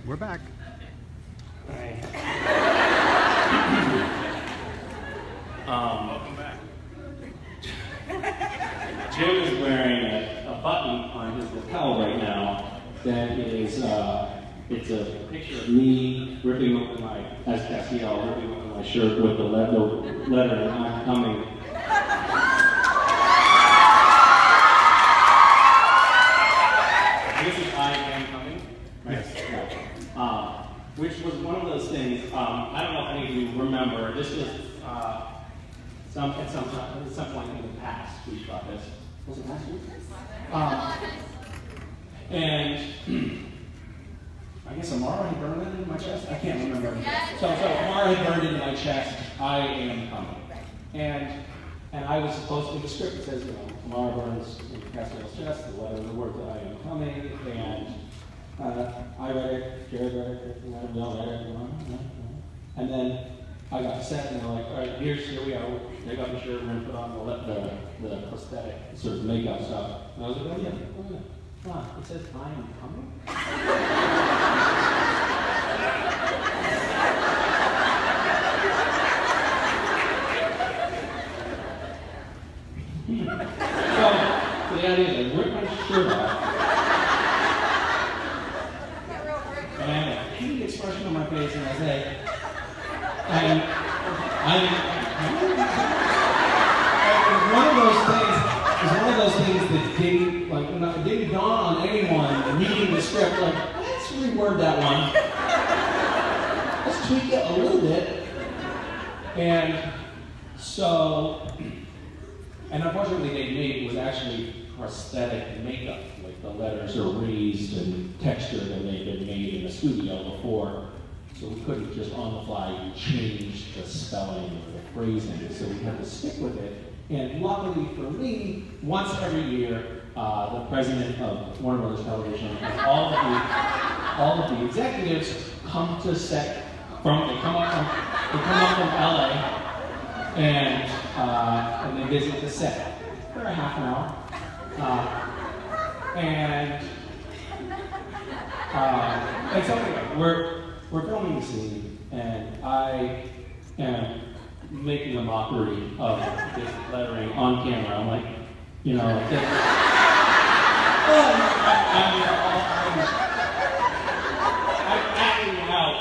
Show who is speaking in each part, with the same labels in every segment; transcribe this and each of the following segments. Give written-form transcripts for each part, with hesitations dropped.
Speaker 1: We're back.
Speaker 2: Hi. Welcome back. Jim is wearing a button on his lapel right now that is, it's a picture of me ripping open my, as Castiel, ripping open my shirt with the letter, I'm coming. This is I am coming. Yes. Which was one of those things, I don't know if any of you remember, this was at some point in the past we thought this. Was it last week? And I guess Amara had burned it in my chest? I can't remember. So Amara had burned it in my chest, I am coming. And I was supposed to, the script says, you know, Amara burns in Castiel's chest, the letter, the word that I am coming, and I read it, Jared read it, we all read it, and then I got set, and they're like, all right, here we go. They got the shirt, we're going to put on the prosthetic sort of makeup stuff. And I was like, oh yeah. It says, I am coming? So the idea is I rip my shirt off, and I have a huge expression on my face, and I say, and one of those things that didn't, like, it didn't dawn on anyone reading the script, like, let's reword that one. Let's tweak it a little bit. And so, and unfortunately it was actually prosthetic makeup, like the letters are raised and textured and they've been made in a studio before. So we couldn't just on the fly change the spelling or the phrasing, so we had to stick with it. And luckily for me, once every year, the president of Warner Brothers Television and all of the executives come to set they come up from LA and they visit the set for a half an hour. And so anyway, we're filming the scene, and I am making a mockery of this lettering on camera. I'm like, you know, like this. I'm acting out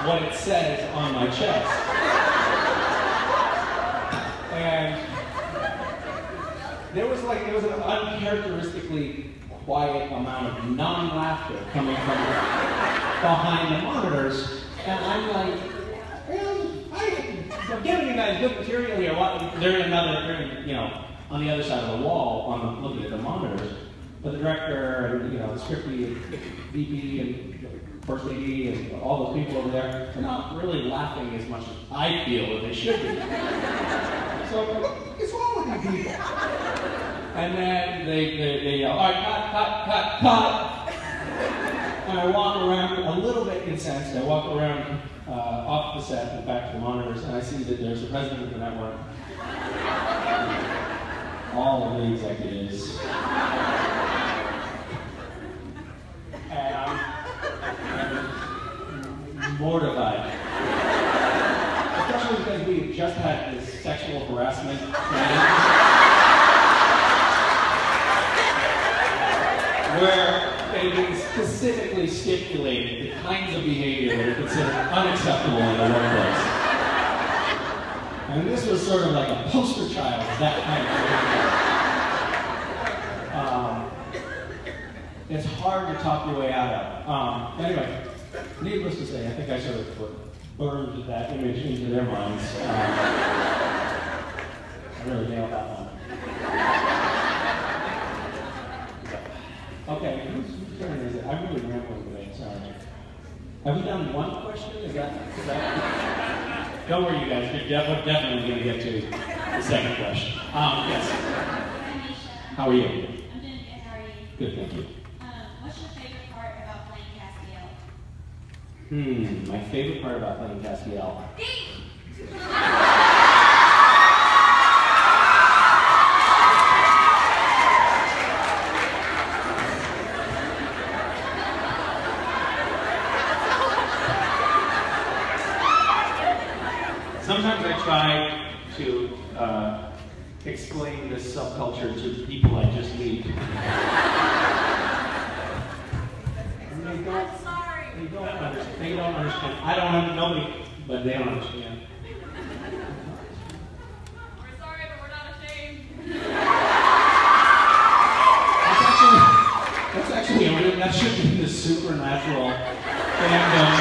Speaker 2: what it says on my chest. And there was an uncharacteristically quiet amount of non-laughter coming from behind the monitors, and I'm like, I'm giving you guys good material here. They're you know, on the other side of the wall, looking at the monitors. But the director and, you know, the script lead, VP and First AD and all those people over there, they're not really laughing as much as I feel that they should be. So I'm like, what's wrong with you people? And then they yell, all right, cut. And I walk around a little bit incensed. I walk around off the set and back to the monitors, and I see that there's the president of the network, all of the executives, and I'm mortified. Especially because we just had this sexual harassment where it is specifically stipulated the kinds of behavior that are considered unacceptable in the workplace. And this was sort of like a poster child of that kind of behavior. It's hard to talk your way out of. Anyway, needless to say, I think I sort of burned that image into their minds. I really nailed that one. Okay, whose turn is it? I'm really rambling today, sorry. Have we done one question? Is that? Don't worry, you guys. We're definitely going to get to the second question. Yes.
Speaker 3: Hi, Misha.
Speaker 2: How are you?
Speaker 3: I'm doing good. How are you?
Speaker 2: Good, thank you.
Speaker 3: What's your favorite part about playing Castiel?
Speaker 2: My favorite part about playing Castiel. sometimes I try to explain this subculture to people I just meet. And they don't understand. I don't understand. Nobody, but they don't understand.
Speaker 3: We're sorry, but we're not ashamed.
Speaker 2: That's actually that should be the SPNatl fandom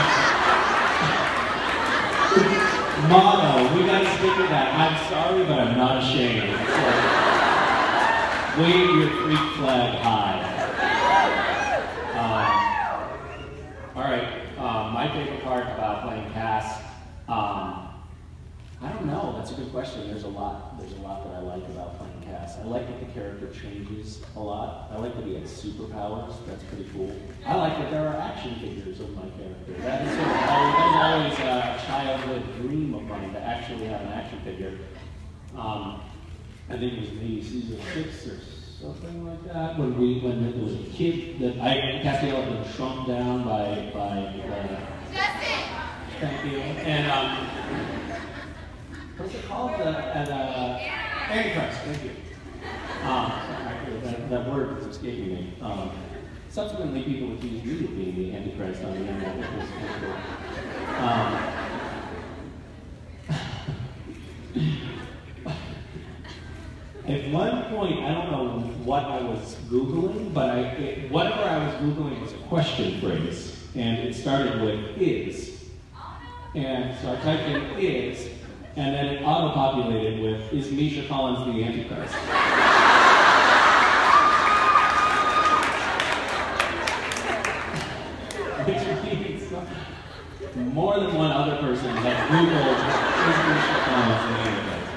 Speaker 2: motto. We gotta stick with that. I'm sorry, but I'm not ashamed. So, wave your freak flag high. All right. My favorite part about playing Cass. I don't know. That's a good question. There's a lot that I like about playing Cass. I like that the character changes a lot. I like that he has superpowers. That's pretty cool. I like that there are action figures of my character. That was always a childhood dream of mine to actually have an action figure. I think it was maybe season 6 or something like that when there was a kid that Castiel had been shrunk down by
Speaker 3: Justin!
Speaker 2: Thank you. And what's it called? Antichrist. Thank you. That word is escaping me. Subsequently, people accused me of being the Antichrist on the internet, which was cool. At one point, I don't know what I was Googling, but whatever I was Googling was a question phrase, and it started with "is." And so I typed in "is," and then it auto-populated with, "Is Misha Collins the Antichrist?" Which means more than one other person had Googled, "Is Misha Collins the Antichrist?"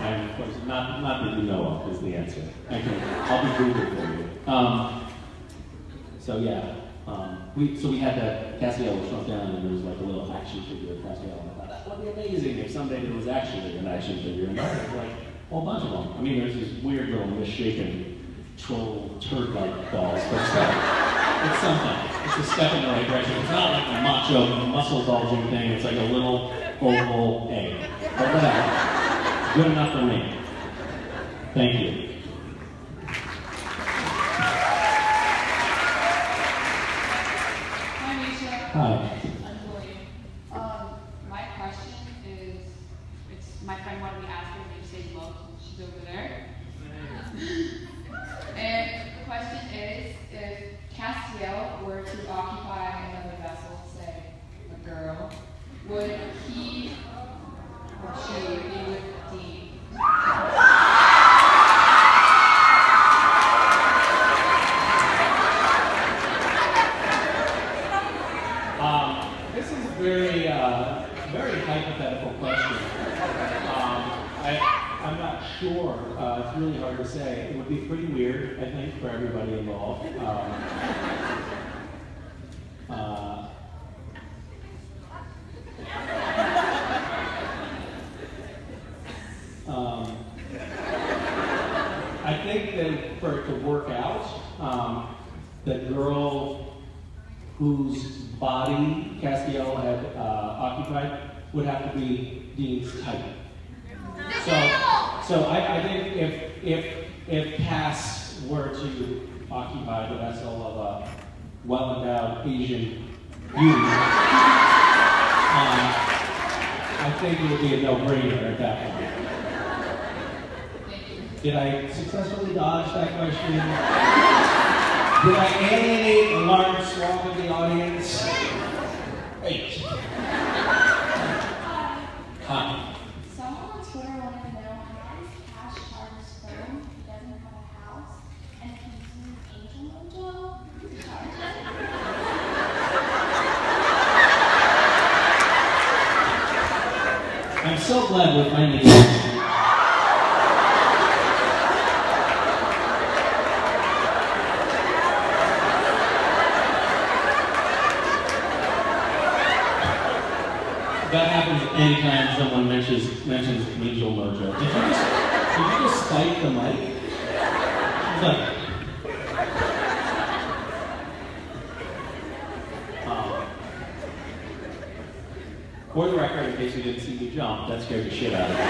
Speaker 2: And of course, not that you know of is the answer. I'll be Googled for you. So yeah. So we had that Castiel was shrunk down, and there was like a little action figure of Castiel. And I thought that would be amazing if someday there was actually an action figure. And there was like a whole bunch of them. I mean, there's these weird little misshapen troll turd-like dolls, but it's something. It's a step in the right direction. It's not like a macho muscle bulging thing. It's like a little oval egg. But whatever. Good enough for me. Thank you. Hi.
Speaker 1: My question is, my friend wanted me to ask her if you say look, she's over there. And the question is, if Castiel were to occupy another vessel, say a girl, would he or she be with Dean?
Speaker 2: This is a very hypothetical question. I'm not sure. It's really hard to say. It would be pretty weird, I think, for everybody involved. I think that for it to work out, the girl whose body Castiel had occupied would have to be Dean's type. So I think if Cass were to occupy the vessel of a well-endowed Asian beauty, I think it would be a no-brainer at that point. Did I successfully dodge that question? Did I alienate a large swath of the audience? Great. Hi.
Speaker 3: Someone on Twitter wanted to know how does Cash charge his phone if he doesn't have a house and if he's using Angel Mojo to charge it?
Speaker 2: I'm so glad we're finally That happens anytime someone mentions Angel Mojo. Did you just spike the mic? It's like, For the record, in case you didn't see me jump, that scared the shit out of me.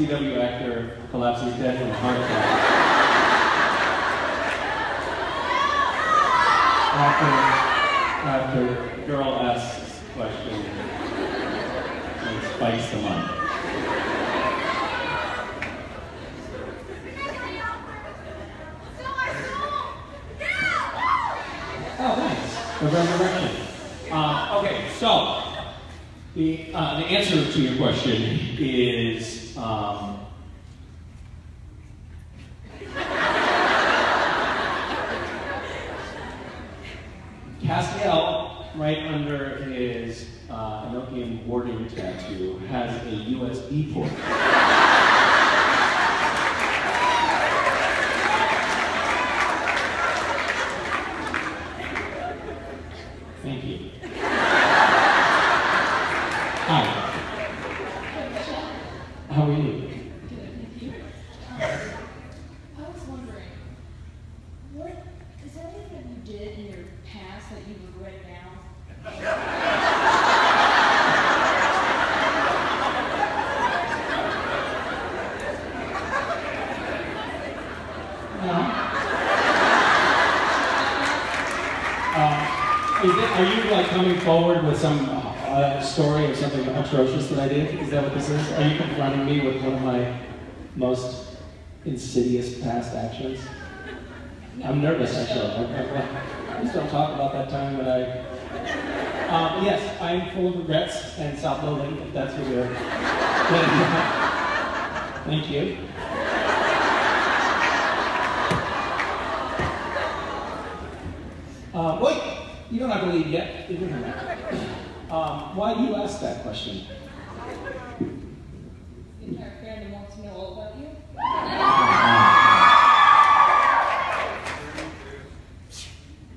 Speaker 2: CW actor collapses dead from a heart attack. After girl asks question and spikes the money. Oh, thanks. The resurrection. Okay, so the answer to your question is Castiel, right under his Enochian warding tattoo, has a USB port. Thank you. Hi. How are you?
Speaker 1: Good, thank you. I was wondering, what is there anything that you did in your past that you regret now?
Speaker 2: Are you like coming forward with some story or something atrocious that I did? Is that what this is? Are you confronting me with one of my most insidious past actions? I'm nervous, actually. Please don't talk about that time that I... yes, I'm full of regrets and self-loathing, if that's what you're... Thank you. Wait! You don't have to leave yet. Why do you ask that question?
Speaker 1: The entire family wants to know all about you.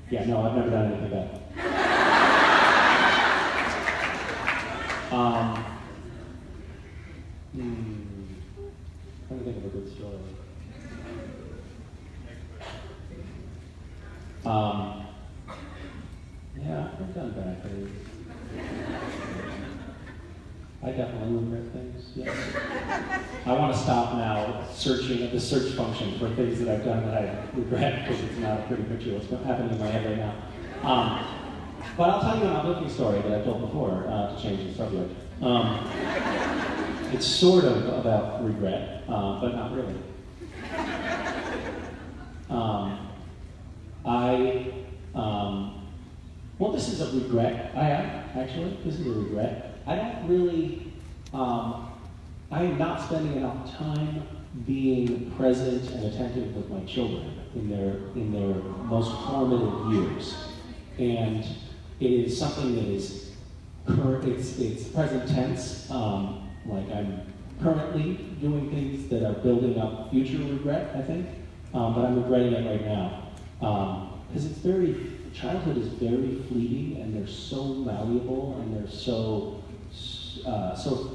Speaker 2: Yeah, no, I've never done anything bad. Trying to think of a good story. Yeah, I've done bad things. I definitely regret things, yes. I want to stop now searching at the search function for things that I've done that I regret, because it's not a pretty picture of what's happening in my head right now. But I'll tell you an uplifting story that I've told before to change the subject. It's sort of about regret, but not really. Well, this is a regret. I am, actually. This is a regret. I don't really, I am not spending enough time being present and attentive with my children in their most formative years. And it is something that is it's present tense. Like I'm currently doing things that are building up future regret, I think. But I'm regretting it right now. Because childhood is very fleeting, and they're so malleable, and they're so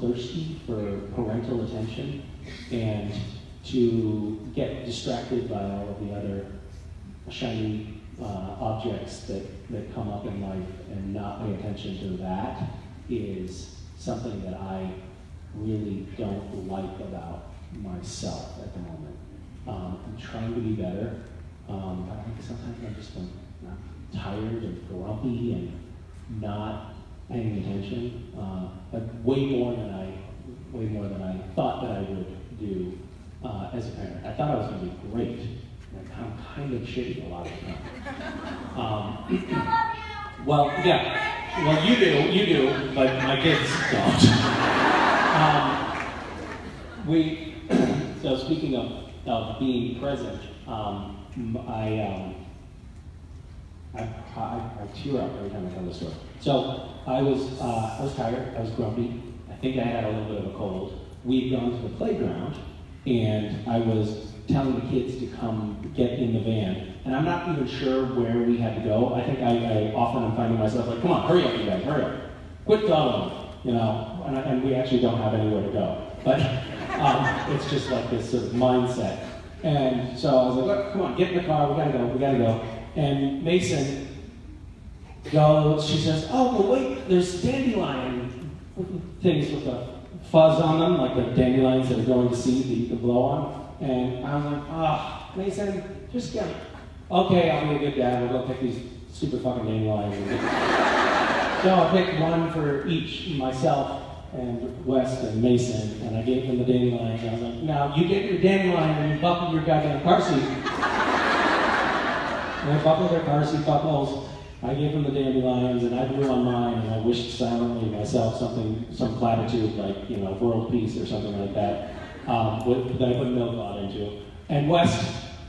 Speaker 2: thirsty for parental attention, and to get distracted by all of the other shiny objects that come up in life and not pay attention to that is something that I really don't like about myself at the moment. I'm trying to be better, but I think sometimes I'm just tired and grumpy and not paying attention. Way more than I thought that I would do as a parent. I thought I was going to be great. I'm kind of shitty a lot of the time. Well, yeah. Well, you do, but my kids don't. So speaking of being present, I tear up every time I tell this story. So I was tired. I was grumpy. I think I had a little bit of a cold. We'd gone to the playground, and I was telling the kids to come get in the van. And I'm not even sure where we had to go. I think I often am finding myself like, come on, hurry up, you guys, hurry up. Quit dawdling, you know. And we actually don't have anywhere to go. But It's just like this sort of mindset. And so I was like, look, come on, get in the car, we gotta go. And Mason goes, she says, oh, well wait, there's dandelion things with the fuzz on them, like the dandelions that are going to seed that you can blow on. And I was like, ah, oh, Mason, just get it. Okay, I'll be a good dad, we'll go pick these stupid fucking dandelions. So I picked one for each, myself and West and Mason, and I gave them the dandelions. I was like, now you get your dandelion and you buckle your goddamn car seat. And I buckled their car seat buckles. I gave them the dandelions, and I blew on mine, and I wished silently myself some platitude like, you know, world peace or something like that, that I put no thought into. And West,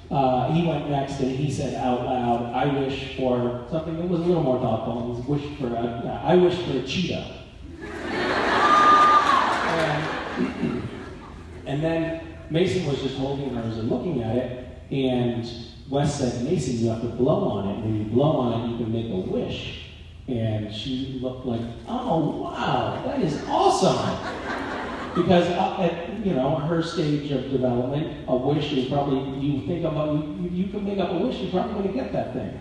Speaker 2: he went next, and he said out loud, I wish for something that was a little more thoughtful. He wished for I wish for a cheetah. And then Mason was just holding hers and looking at it, and Wes said, Mason, you have to blow on it. When you blow on it, you can make a wish. And she looked like, oh, wow, that is awesome. Because at, you know, her stage of development, a wish is probably, you think about, you can make up a wish, you're probably going to get that thing.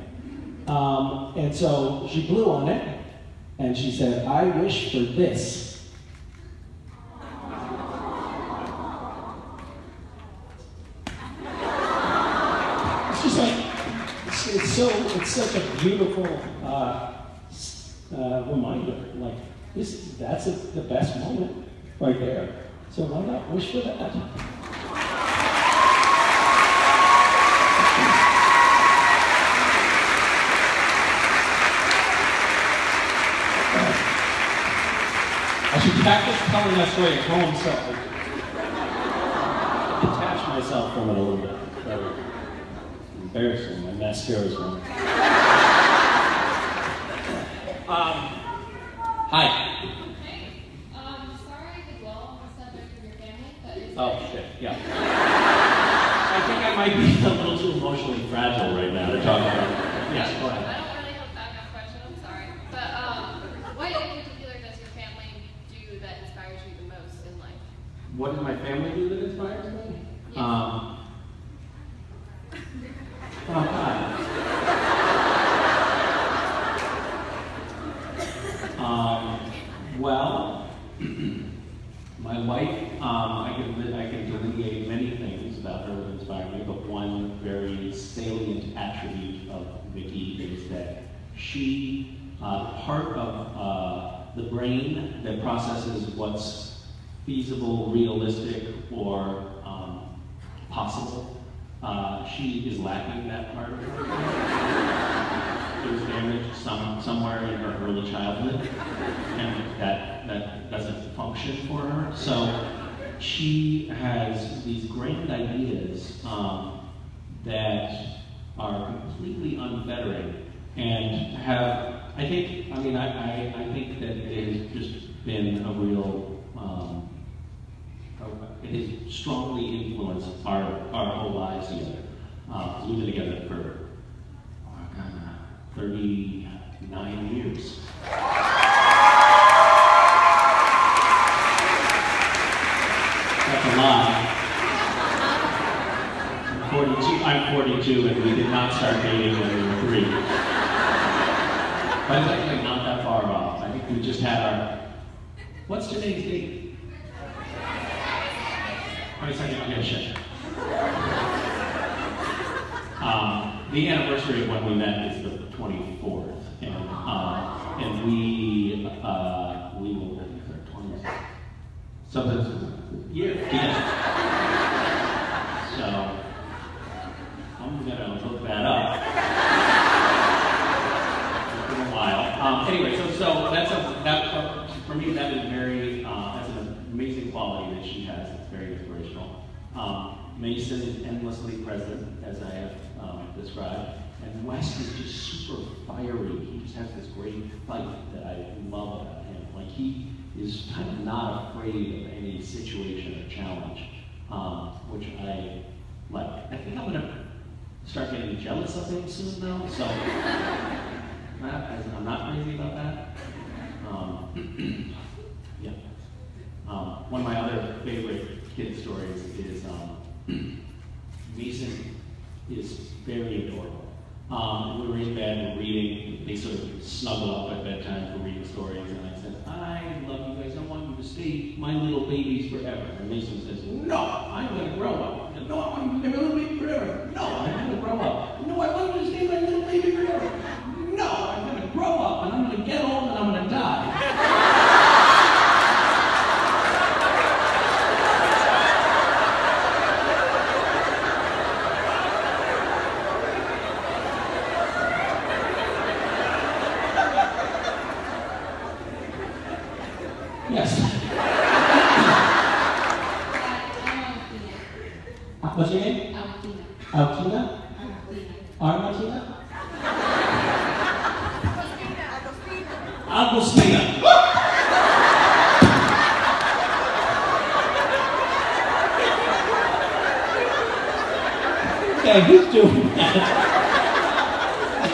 Speaker 2: And so she blew on it, and she said, I wish for this. It's such a beautiful reminder. Like that's the best moment right there. So why not wish for that? I should practice telling that story at home, so I detach myself from it a little bit. Better. Embarrassing, my mascara's wrong. Hi.
Speaker 1: Hey, sorry to dwell on the subject of your family, but it's
Speaker 2: Oh, shit, yeah. I think I might be a little too emotionally fragile right now to talk about it. Yes, go ahead.
Speaker 1: I don't really have that kind of question, I'm sorry. But what in particular does your family do that inspires you the most in life?
Speaker 2: What did my family do that inspires me?
Speaker 1: Yes.
Speaker 2: Well, my wife, I can delineate many things about her that inspire me, but one very salient attribute of Vicky is that she, part of the brain that processes what's feasible, realistic, or possible, she is lacking that part of her. It was damaged somewhere in her early childhood, and that doesn't function for her. So she has these grand ideas that are completely unfettering, and have, I think that it has just been a real, it has strongly influenced our whole lives together. We've been together for 39 years. That's a lot. I'm 42, and we did not start dating when we were 3. But it's actually not that far off. I think we just had our, what's today's date? 22nd, okay, shit. The anniversary of when we met is the 24th, and we will be 20th. So that's yeah. So I'm gonna look that up. It's been a while. Anyway, so that's for me that is very that's an amazing quality that she has. It's very inspirational. Mason is endlessly present, as I have described, and Wes is just super fiery. He just has this great fight that I love about him. Like, he is kind of not afraid of any situation or challenge, which I like. I think I'm gonna start getting jealous of him soon though, so I'm not crazy about that. Yeah. One of my other favorite kid stories is very adorable. We were in bed and reading. They sort of snuggle up at bedtime for reading stories, and I said, I love you guys. I want you to stay my little babies forever. And Mason says, no, I'm going to grow up. I said, no, I want you to stay my little baby forever. No, I'm going to grow up. No, I want you to stay my little baby forever. No, I'm going to grow up, and I'm going to get old, and I'm going to die. Yes. What's your name? Altina. Armatina? Agustina. Okay, who's doing that? I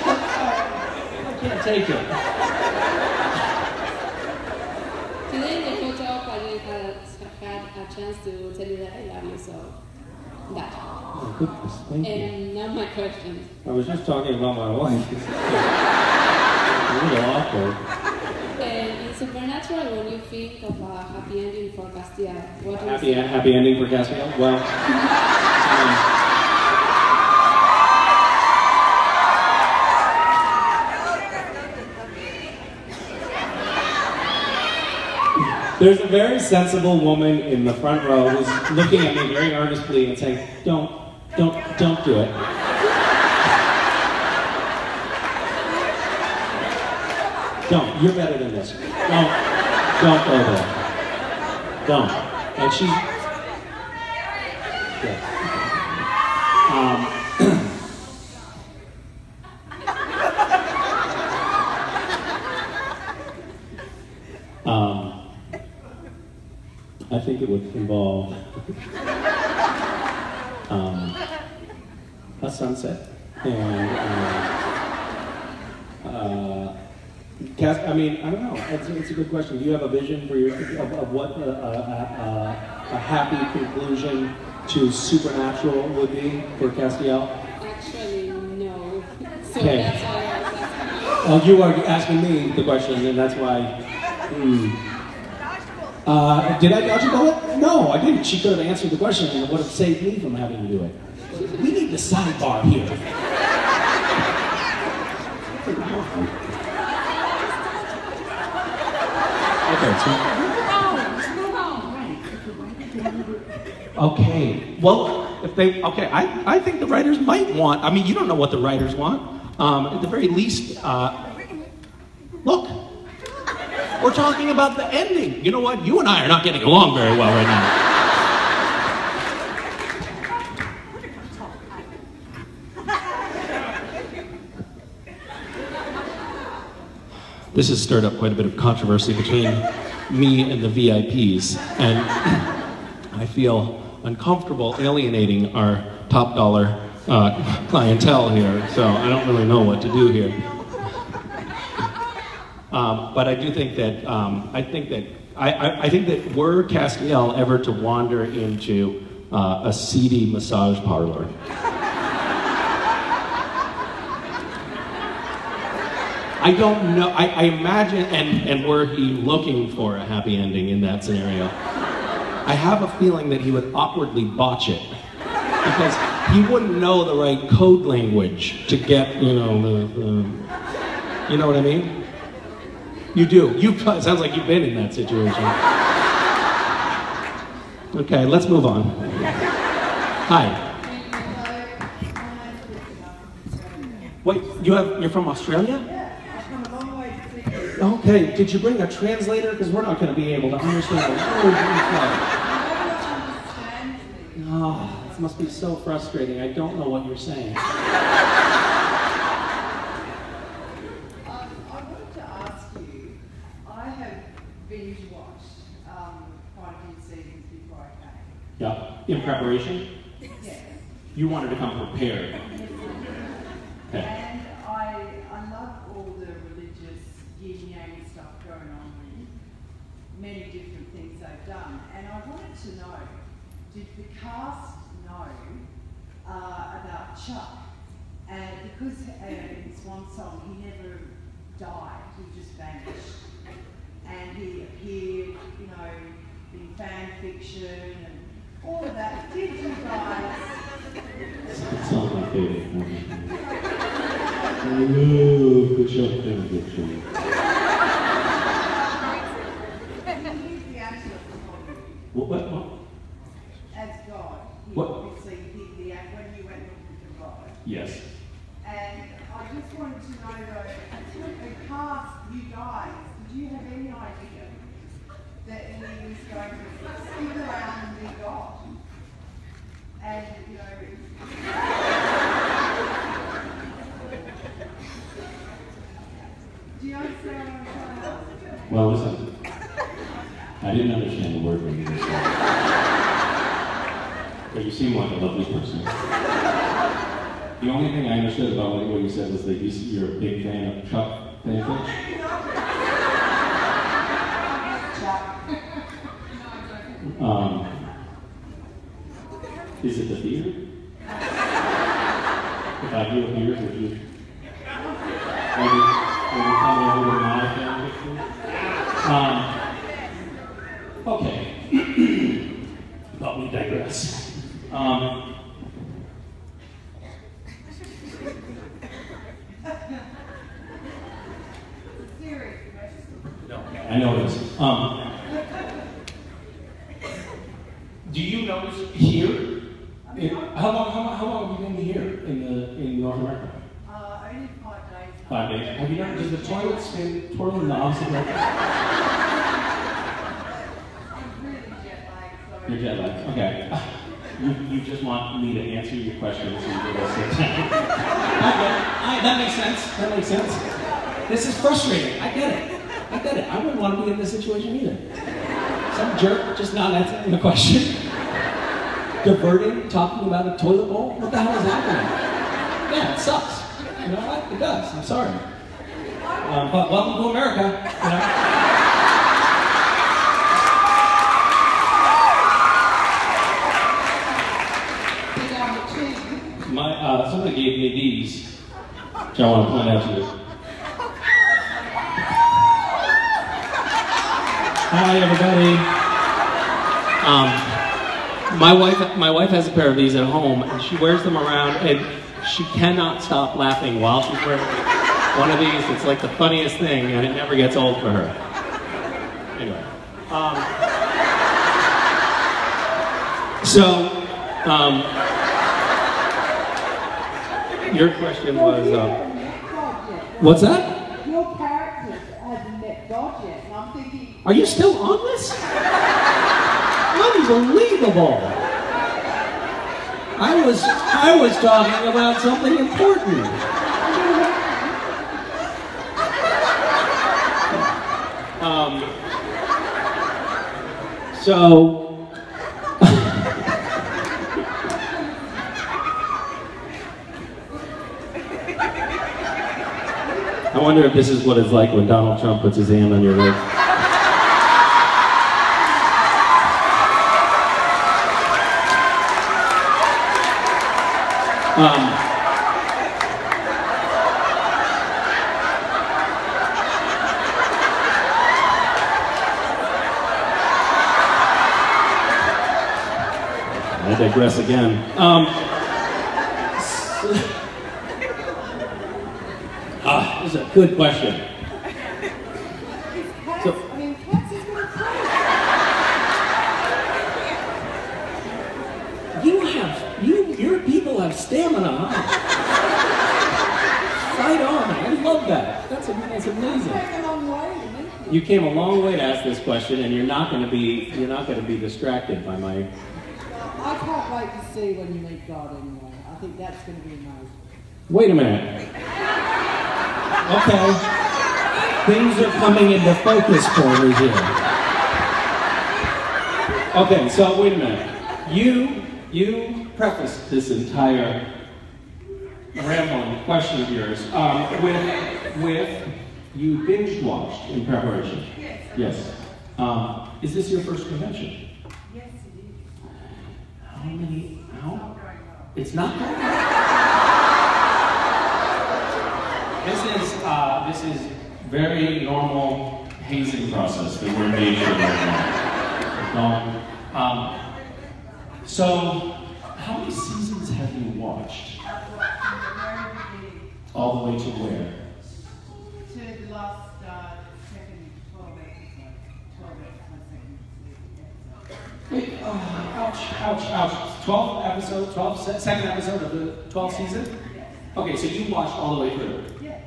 Speaker 2: can't take it.
Speaker 4: Today in the photo, I had a chance to tell you that I love you, so that.
Speaker 2: Oh, goodness, thank you.
Speaker 4: And now my questions.
Speaker 5: I was just talking about my wife. A little awkward.
Speaker 4: In SPNatl, when you think of a happy ending for Castiel, what do you
Speaker 5: Happy,
Speaker 4: say?
Speaker 5: happy ending for Castiel? Well, there's a very sensible woman in the front row who's looking at me very earnestly and saying, don't do it. Don't, you're better than this. Don't go there. Don't. And she's, yeah. I think it would involve a sunset and I mean, I don't know. It's a good question. Do you have a vision for of what a happy conclusion to SPNatl would be for Castiel?
Speaker 4: Actually, no. So
Speaker 2: Okay.
Speaker 4: that's why I was asking you.
Speaker 2: Oh, you are asking me the question, and that's why. Did I dodge a bullet? No, I didn't. She could have answered the question, and it would have saved me from having to do it. We need the sidebar here. Okay, well, if they, okay, I think the writers might want, I mean, you don't know what the writers want. At the very least, look, we're talking about the ending. You know what? You and I are not getting along very well right now. This has stirred up quite a bit of controversy between me and the VIPs, and I feel uncomfortable alienating our top dollar clientele here, so I don't really know what to do here. But I do think that I think that were Castiel ever to wander into a seedy massage parlor, I don't know. I imagine, and were he looking for a happy ending in that scenario, I have a feeling that he would awkwardly botch it because he wouldn't know the right code language to get, you know, you know what I mean? You do. It sounds like you've been in that situation. Okay, let's move on. Hi. Wait, you're from Australia? Okay, did you bring a translator? Because we're not going to be able to understand a word you say. Oh, this must be so frustrating. I don't know what you're saying.
Speaker 6: I wanted to ask you, I have binge watched quite a few seasons before I came.
Speaker 2: Yeah, in preparation?
Speaker 6: Yes.
Speaker 2: You wanted to come prepared. Okay.
Speaker 6: And I love all the religious yin-yang stuff going on and many different things they've done. And I wanted to know, did the cast know about Chuck. And because in his one song he never died, he just vanished. And he appeared, you know, in fan fiction and all of that. Did you guys?
Speaker 5: It's not my favorite. Oh, good show, good show.
Speaker 6: He's the actor of the movie.
Speaker 5: What?
Speaker 6: As God. He
Speaker 5: What?
Speaker 6: obviously did the act when you went looking for God.
Speaker 5: Yes.
Speaker 6: And I just wanted to know though, the cast, you guys, did you have any idea that he was going to stick around and be God? And, you know, do you understand what I'm trying to ask?
Speaker 5: Well, listen. I didn't understand the word when you just said it. But you seem like a lovely person. The only thing I understood about what you said was that you're a big fan of Chuck fanfic. Is it the theater? If I do a beard, would you come over to my fanfic? Okay. But we digress. I know it is. Do you notice here? How long have you been here in North America?
Speaker 6: Only 5 days.
Speaker 5: 5 days. Have you noticed, does the toilet spin twirl in the opposite direction?
Speaker 6: I'm really jet lagged, so.
Speaker 5: You're jet lagged. Okay. You just want me to answer your questions so you can go sit down.
Speaker 2: That makes sense. That makes sense. This is frustrating. I get it. I wouldn't want to be in this situation either. Some jerk just not answering the question. Diverting, talking about a toilet bowl. What the hell is happening? Yeah, it sucks. You know what? It does. I'm sorry. But welcome to America. You know?
Speaker 5: Somebody gave me these, which I want to point out to you. Hi, everybody. My wife has a pair of these at home, and she wears them around, and she cannot stop laughing while she's wearing one of these. It's like the funniest thing, and it never gets old for her. Anyway. Your question was, what's that?
Speaker 6: Your characters hasn't met God yet, and I'm thinking.
Speaker 2: Are you still on this? Unbelievable! I was talking about something important.
Speaker 5: I wonder if this is what it's like when Donald Trump puts his hand on your leg. I digress again. This is a good question. Your people have stamina, huh? Fight on! I love that. That's amazing. You came a long way to ask this question, and you're not going to be distracted by my.
Speaker 6: I can't wait to see when you meet God anyway. I think that's going to be amazing.
Speaker 5: Wait a minute. Okay. Things are coming into focus for me here. Okay, so wait a minute. You prefaced this entire rambling question of yours with you binge watched in preparation. Yes. Is this your first convention?
Speaker 6: Yes, it is.
Speaker 5: How many? It's not that. This is very normal hazing process that we're engaged in right now. So, how many seasons have you watched?
Speaker 6: I've watched from the very beginning
Speaker 5: All the way to where?
Speaker 6: to the last second 12 episodes. 12 episodes, second
Speaker 5: Wait, ouch. 12 episode, second episode of the 12th season?
Speaker 6: Yes.
Speaker 5: Okay, so you watched all the way through.
Speaker 6: Yeah.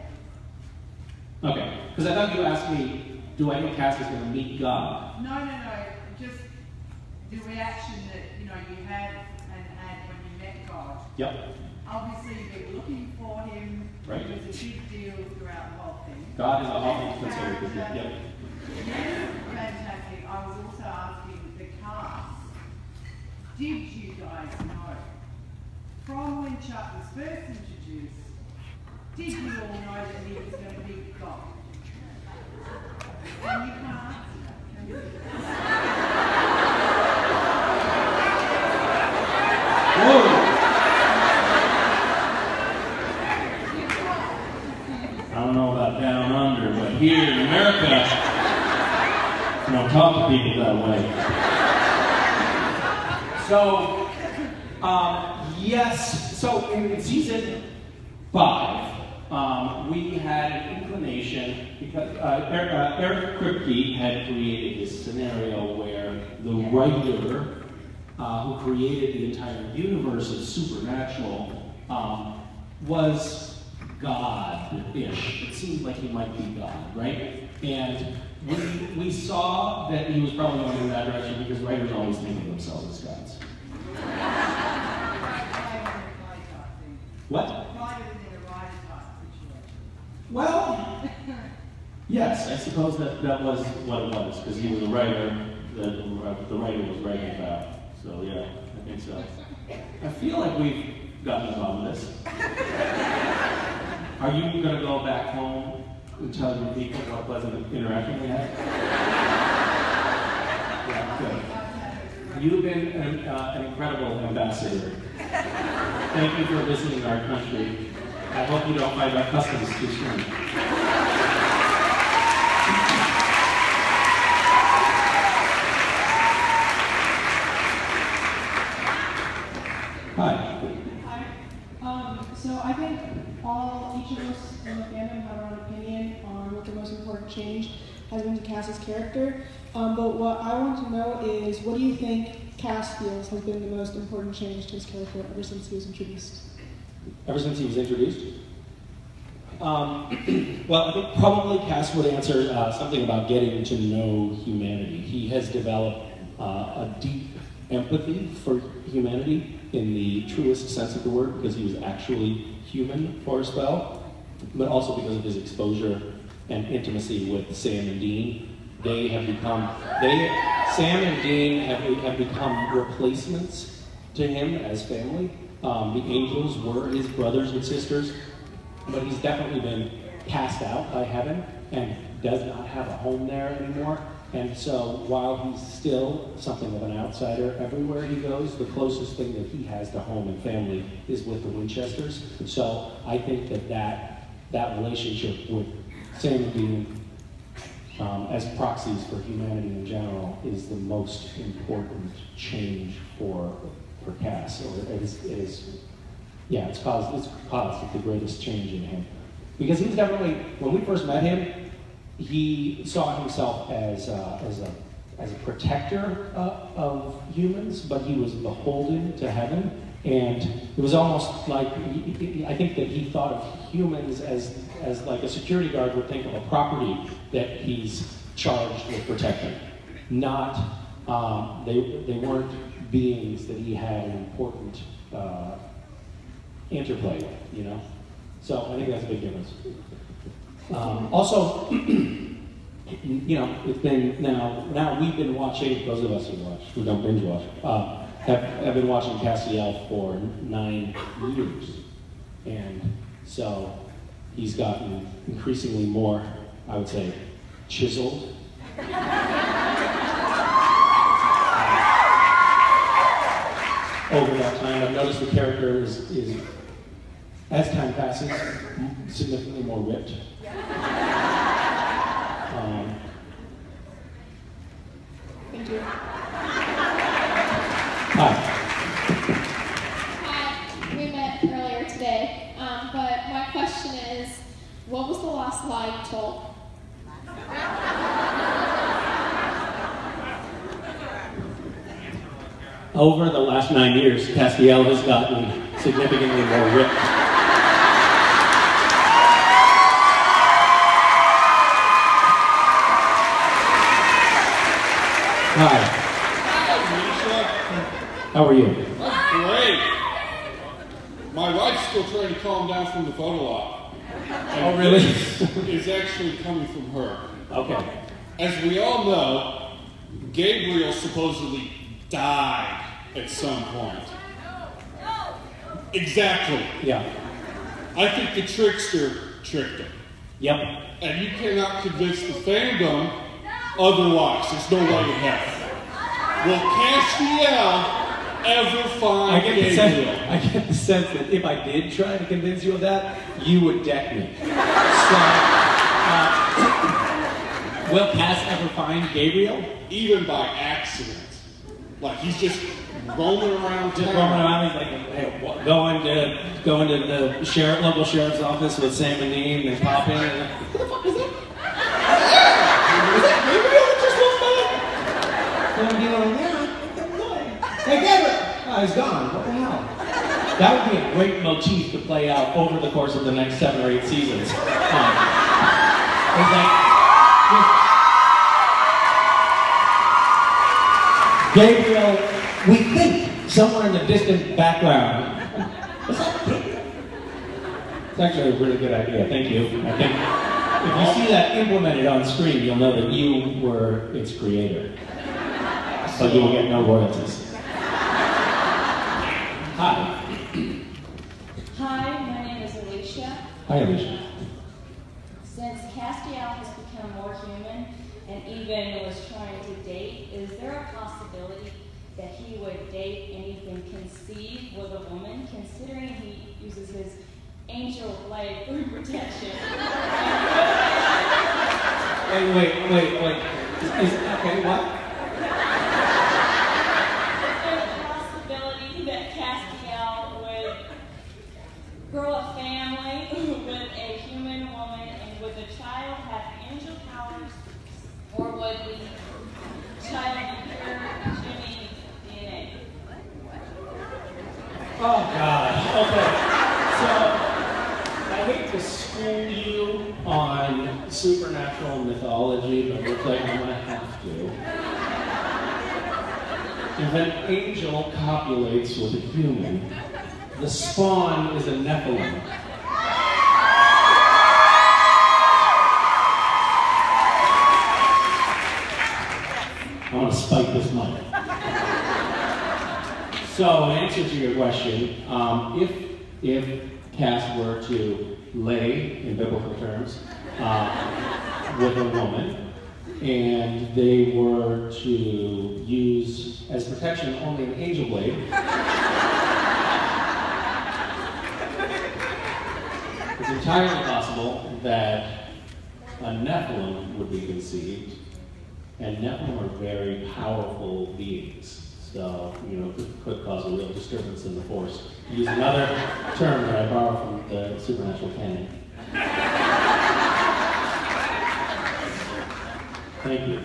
Speaker 5: Okay, because I thought you asked me, do I think Cass is going to meet God?
Speaker 6: No. Just the reaction that you had and had when you met God.
Speaker 5: Yep.
Speaker 6: Obviously, you've been looking for him.
Speaker 5: Right.
Speaker 6: It was a big deal throughout the whole thing.
Speaker 5: God is a whole considered. Yep.
Speaker 6: Yeah, fantastic. I was also asking the cast, did you guys know from when Chuck was first introduced, did you all know that he was going to be God? And you can't answer that, can you?
Speaker 5: Whoa! I don't know about down under, but here in America, you don't talk to people that way. So, yes, so in season 5, we had an inclination, because Eric Kripke had created this scenario where the writer who created the entire universe of SPNatl was God-ish. It seemed like he might be God, right? And we saw that he was probably going in that direction because writers always think of themselves as gods. What? Well, yes, I suppose that was what it was, because he was a writer that the writer was writing about. So yeah, I think so. I feel like we've gotten on this. Are you going to go back home and tell your people what pleasant interaction we had? Yeah, good. You've been an incredible ambassador. Thank you for visiting our country. I hope you don't find our customs too strange. Hi.
Speaker 7: Hi. So I think each of us in the fandom have our own opinion on what the most important change has been to Cass's character. But what I want to know is, what do you think Cass feels has been the most important change to his character ever since he was introduced?
Speaker 2: Ever since he was introduced? Well, I think probably Cass would answer something about getting to know humanity. He has developed a deep empathy for humanity in the truest sense of the word, because he was actually human for a spell, but also because of his exposure and intimacy with Sam and Dean. Sam and Dean have become replacements to him as family. The angels were his brothers and sisters, but he's definitely been cast out by heaven and does not have a home there anymore. And so while he's still something of an outsider everywhere he goes, the closest thing that he has to home and family is with the Winchesters. So I think that relationship with Sam and Dean as proxies for humanity in general is the most important change for Cass, or it's caused the greatest change in him. Because he's definitely, when we first met him, he saw himself as a protector of humans, but he was beholden to heaven. And it was almost like, I think that he thought of humans as like a security guard would think of a property that he's charged with protecting. Not, they weren't beings that he had an important interplay with, you know? So I think that's a big difference. Also, you know, it's been now we've been watching, those of us who don't binge watch, have been watching Castiel for 9 years. And so he's gotten increasingly more, I would say, chiseled.
Speaker 5: over that time. I've noticed the character is as time passes, significantly more ripped.
Speaker 7: Thank you.
Speaker 5: Hi.
Speaker 3: Hi, we met earlier today, but my question is, what was the last lie you told?
Speaker 5: Over the last 9 years, Castiel has gotten significantly more ripped. Hi. How are you?
Speaker 8: That's great. My wife's still trying to calm down from the photo op.
Speaker 5: Oh, really?
Speaker 8: Is actually coming from her.
Speaker 5: Okay.
Speaker 8: As we all know, Gabriel supposedly died at some point. Exactly.
Speaker 5: Yeah.
Speaker 8: I think the trickster tricked him.
Speaker 5: Yep.
Speaker 8: And you cannot convince the fandom otherwise. There's no way in hell. Will Castiel ever find Gabriel?
Speaker 5: I get the sense that if I did try to convince you of that, you would deck me. So, will Cass ever find Gabriel?
Speaker 8: Even by accident. Like he's just roaming around town.
Speaker 5: Just roaming around, he's like, hey, going to the local sheriff's office with Sam and Dean and pop in and what the fuck is that? Is that Gabriel that just walked by? And I'm like, yeah, hey Gabriel! Oh, he's gone. What the hell? That would be a great motif to play out over the course of the next 7 or 8 seasons. It's like, Gabriel, we think somewhere in the distant background. What's that? It's actually a really good idea. Thank you. I think if you see that implemented on screen, you'll know that you were its creator. But you will get no royalties. Hi.
Speaker 9: Hi, my name is Alicia.
Speaker 5: Hi, Alicia.
Speaker 9: Since Castiel has become more human and even was trying to date, is there a possibility that he would date and even conceive with a woman, considering he uses his angel blade for protection?
Speaker 5: Wait. Okay, what?
Speaker 9: Is there a possibility that Castiel would grow a family with a human woman and would the child have angel powers, or would the child be pure Jimmy DNA?
Speaker 5: Oh God. Okay. So I hate to school you on supernatural mythology, but it looks like I'm gonna have to. If an angel copulates with a human, the spawn is a Nephilim. I want to spike this mic. So, in answer to your question, if Cass were to lay, in biblical terms, with a woman, and they were to use as protection only an angel blade, it's entirely possible that a Nephilim would be conceived, and Nephilim are very powerful beings. So, could cause a real disturbance in the force. Use another term that I borrow from the supernatural canon. Thank you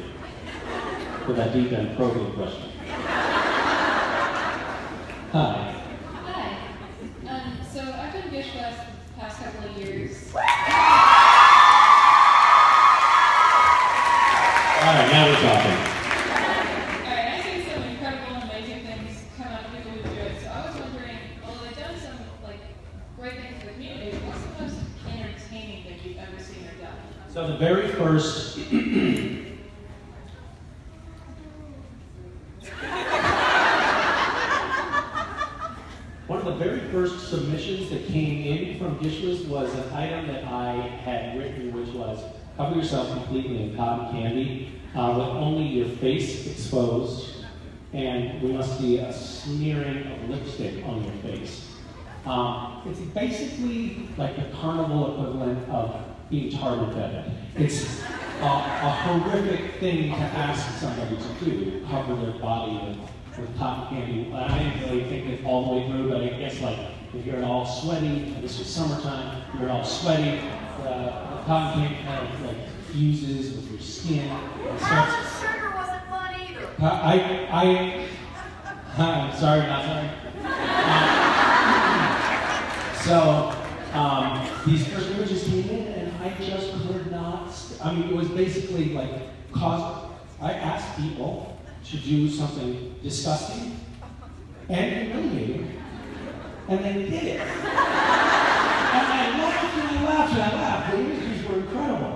Speaker 5: for that deep and probing question. Hi.
Speaker 1: Hi. So I've been Gish West the past couple of years.
Speaker 5: All right, now we're talking.
Speaker 1: Alright, I've seen some incredible and amazing things come out of people who do it. So I was wondering, well, they've done some great things for the community. What's the most entertaining thing you've ever seen or done?
Speaker 5: So the very first one of the very first submissions that came in from Gishwas was an item that I had written, which was cover yourself completely in cotton candy with only your face exposed and we must see a smearing of lipstick on your face. It's basically like the carnival equivalent of being tarred and feathered. It's a horrific thing to ask somebody to do, cover their body with cotton candy. I didn't really think it all the way through, but I guess like if you're all sweaty, and this was summertime, you're all sweaty, the cotton candy kind of like fuses with your skin. And starts,
Speaker 10: Sugar wasn't fun either.
Speaker 5: I'm sorry, not sorry. These first images came in, and I just could not. I mean, it was basically like I asked people to do something disgusting and humiliating, and they did it. And I laughed and I laughed and I laughed. The images were incredible.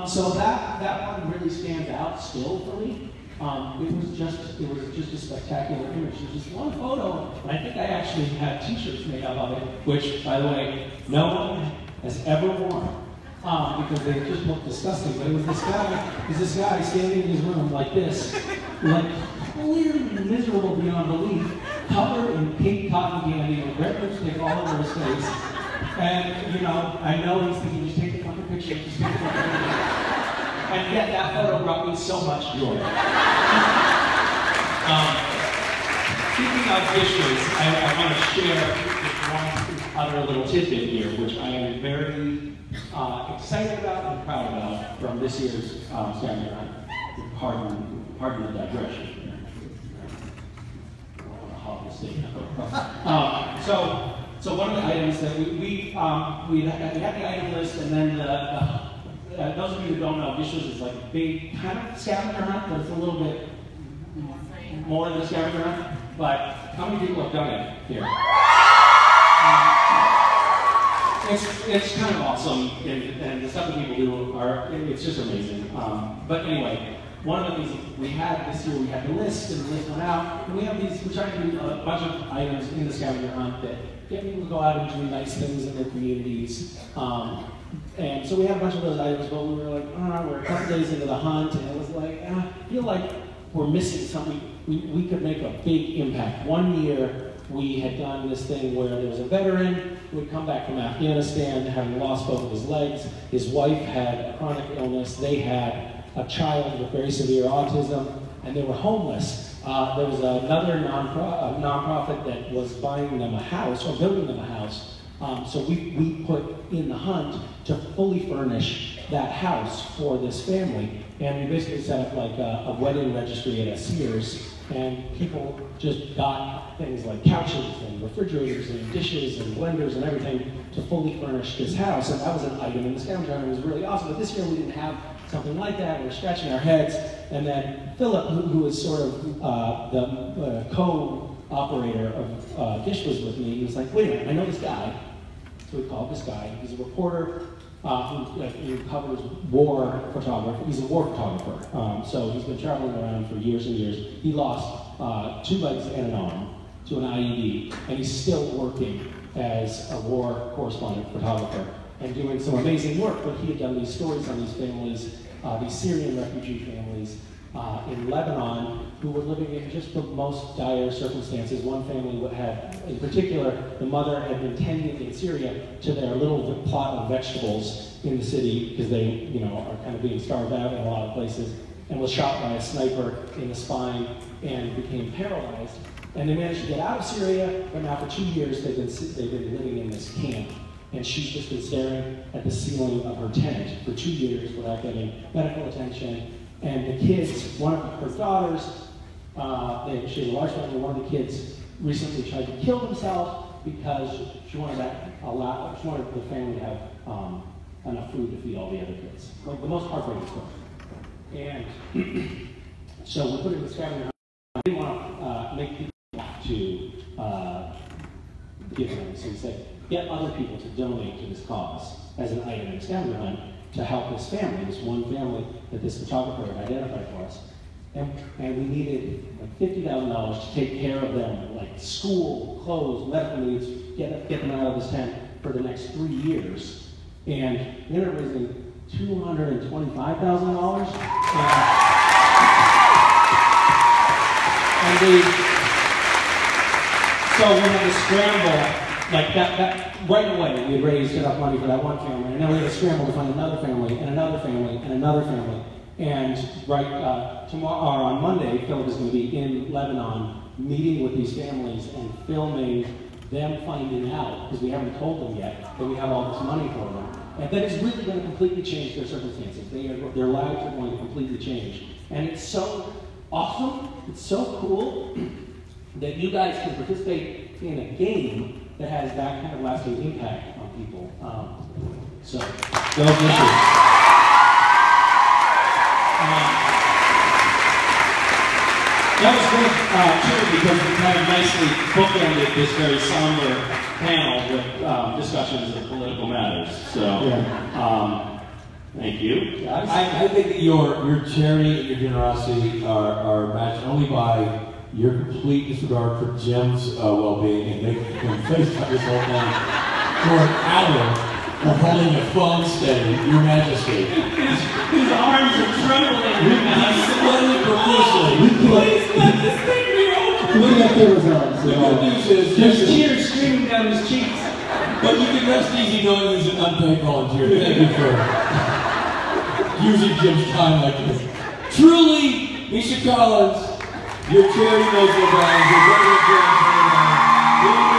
Speaker 5: So that one really stands out still for me. It was just a spectacular image. It was just one photo, and I think I actually had T-shirts made up of it, which, by the way, no one has ever worn because they just look disgusting. But it was this guy standing in his room like this, like clearly miserable beyond belief, covered in pink cotton candy with red lipstick all over his face. And you know, I know he's thinking, just take a fucking picture, just take a fucking picture. And yet that photo brought me so much joy. Speaking of dishes, I want to share one other little tidbit here, which I am very excited about and proud about from this year's scavenger hunt. Pardon the digression. I don't want to hog the stage. So one of the items that we had the item list, and then those of you who don't know, dishes is like a big kind of scavenger hunt, but it's a little bit more than a scavenger hunt. But how many people have done it here? It's kind of awesome, and the stuff that people do it's just amazing. But anyway, one of the things we had this year, we had the list, and the list went out, and we have these, we're trying to do a bunch of items in the scavenger hunt that get people to go out and do nice things in their communities. And so we had a bunch of those items, but we were like, we're a couple days into the hunt, and it was like, I feel like we're missing something. We could make a big impact. One year, we had done this thing where there was a veteran who had come back from Afghanistan, having lost both of his legs. His wife had a chronic illness. They had a child with very severe autism, and they were homeless. There was another nonprofit that was buying them a house, or building them a house. So we put in the hunt to fully furnish that house for this family. And we basically set up like a wedding registry at a Sears, and people just got things like couches and refrigerators and dishes and blenders and everything to fully furnish this house. And that was an item in the scavenger hunt. It was really awesome. But this year we didn't have something like that. We were scratching our heads. And then Philip, who is sort of the co-operator of Dishes with me, he was like, wait a minute, I know this guy. So we called this guy. He's a reporter who covers war photography. He's a war photographer. So he's been traveling around for years and years. He lost 2 legs and an arm to an IED, and he's still working as a war correspondent photographer and doing some amazing work. But he had done these stories on these families, these Syrian refugee families in Lebanon, who were living in just the most dire circumstances. One family had, in particular, the mother had been tending in Syria to their little plot of vegetables in the city because they, are kind of being starved out in a lot of places, and was shot by a sniper in the spine and became paralyzed. And they managed to get out of Syria, but now for 2 years they've been living in this camp. And she's just been staring at the ceiling of her tent for 2 years without getting medical attention. And the kids, one of her daughters, she has a large family, one of the kids recently tried to kill himself because she wanted the family to have enough food to feed all the other kids. Like the most heartbreaking story. And so we put it in the scavenger hunt. I didn't want to make people to give money. So we said, get other people to donate to this cause as an item in the scavenger hunt to help this family, this one family that this photographer had identified for us. And we needed like $50,000 to take care of them, like school, clothes, medical needs, get them out of this tent for the next 3 years. And we ended up raising $225,000. And
Speaker 2: So we had to scramble, like that right away. We had raised enough money for that one family, and then we had to scramble to find another family, and another family, and another family. And tomorrow, or on Monday, Philip is going to be in Lebanon, meeting with these families and filming them finding out, because we haven't told them yet, that we have all this money for them. And that is really going to completely change their circumstances. Their lives are going to completely change. And it's so awesome, it's so cool that you guys can participate in a game that has that kind of lasting impact on people. So, those issues. That was great, too, because we kind of nicely bookended this very somber panel with discussions of political matters. So, thank you.
Speaker 10: I think that your charity and your generosity are matched only by your complete disregard for Jim's well-being and making him face this whole thing for an hour of holding a phone steady, Your Majesty.
Speaker 5: His arms are trembling.
Speaker 10: He's sweating profusely.
Speaker 5: Please let this thing be over.
Speaker 10: Look at those arms. The good news is
Speaker 5: there's tears streaming down his cheeks.
Speaker 10: But you can rest easy knowing he's an unpaid volunteer. Thank you for using Jim's time like this. Truly, Misha Collins, your charity knows no bounds. Your regular charity knows no bounds.